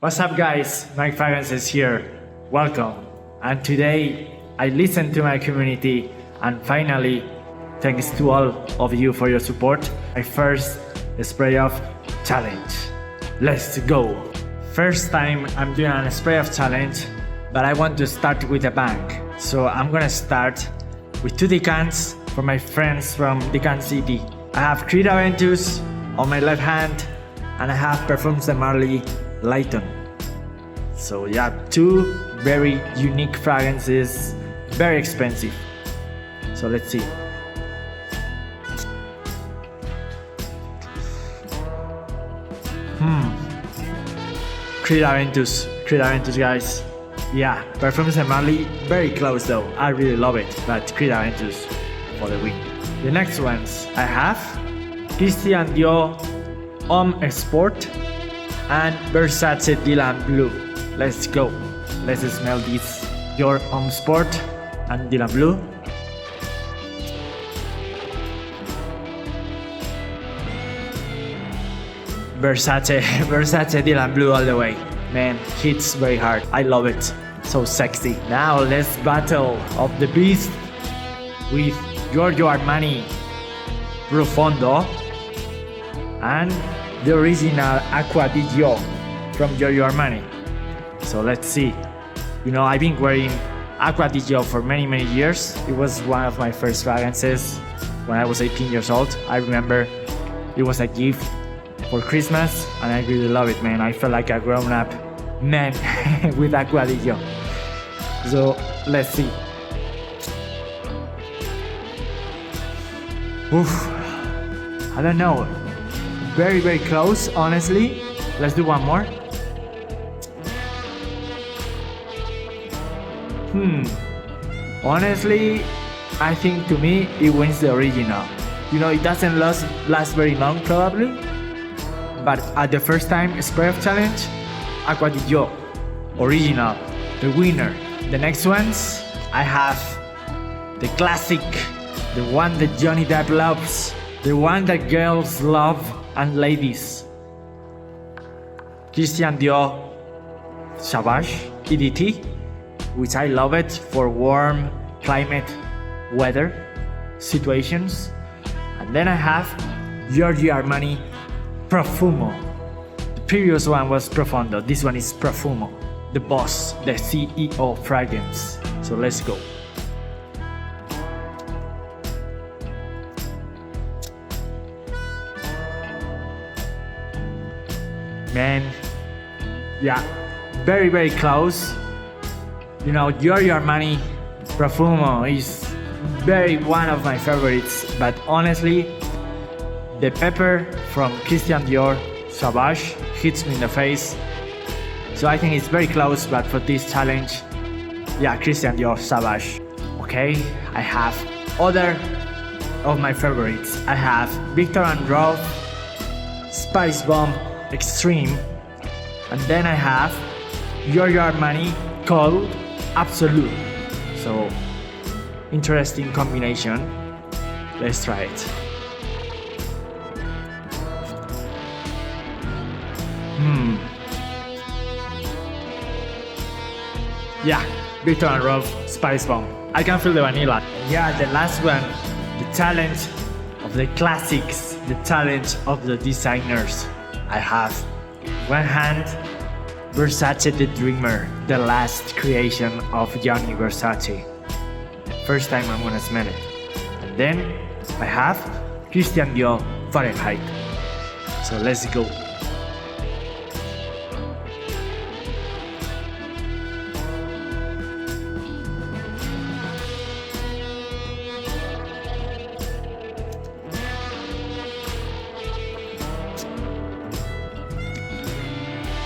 What's up guys, Mike Fragrances here, welcome. And today I listened to my community and finally, thanks to all of you for your support, my first spray off challenge. Let's go! First time I'm doing a spray off challenge, but I want to start with a bang. So I'm gonna start with 2 decants for my friends from Decant City. I have Creed Aventus on my left hand and I have Parfums de Marly Layton. So yeah, 2 very unique fragrances, very expensive. So let's see. Creed Aventus guys. Yeah, Parfums de Marly, very close though, I really love it, but Creed Aventus for the win. The next ones I have Christian Dior Homme Sport and Versace Dylan Blue. Let's go. Let's smell this. Dior Homme Sport and Dylan Blue. Versace Dylan Blue all the way. Man, hits very hard. I love it. So sexy. Now let's battle of the beast with Giorgio Armani Profondo and the original Acqua di Gio from Giorgio Armani. So let's see. You know, I've been wearing Acqua di Gio for many years. It was one of my first fragrances when I was 18 years old. I remember it was a gift for Christmas and I really love it, man. I felt like a grown-up man with Acqua di Gio. So let's see. Oof, I don't know. Very close, honestly. Let's do one more. Honestly, I think to me it wins the original. You know, it doesn't last very long probably, but at the first time spray off challenge, Acqua di Gio, original, the winner. The next ones, I have the classic, the one that Johnny Depp loves, the one that girls love and ladies. Christian Dior Sauvage EDT, which I love it for warm climate weather situations. And then I have Giorgio Armani Profumo. The previous one was Profondo, this one is Profumo, the boss, the CEO fragrance. So let's go. Man, yeah, very close. You know, Giorgio Armani Profumo is one of my favorites, but honestly, the pepper from Christian Dior Sauvage hits me in the face. So I think it's very close, but for this challenge, yeah, Christian Dior Sauvage. Okay, I have other of my favorites. I have Viktor & Rolf Spice Bomb Extreme, and then I have Giorgio Armani Cold Absolute. So interesting combination. Let's try it. Yeah, Viktor & Rolf Spice Bomb. I can feel the vanilla. Yeah, the last one, the challenge of the classics, the challenge of the designers. I have one hand Versace the Dreamer, the last creation of Gianni Versace. First time I'm gonna smell it. And then I have Christian Dior Fahrenheit. So let's go.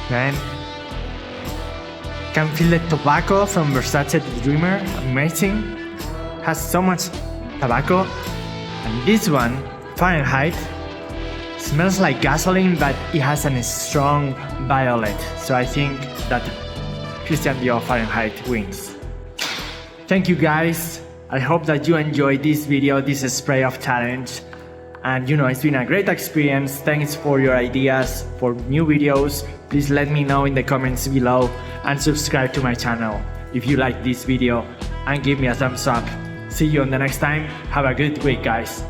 Man, can feel the tobacco from Versace the Dreamer, amazing. Has so much tobacco. And this one, Fahrenheit, smells like gasoline, but it has a strong violet. So I think that Christian Dior Fahrenheit wins. Thank you guys. I hope that you enjoyed this video, this spray off challenge. And it's been a great experience. Thanks for your ideas for new videos. Please let me know in the comments below and subscribe to my channel if you like this video and give me a thumbs up. See you on the next time. Have a good week, guys.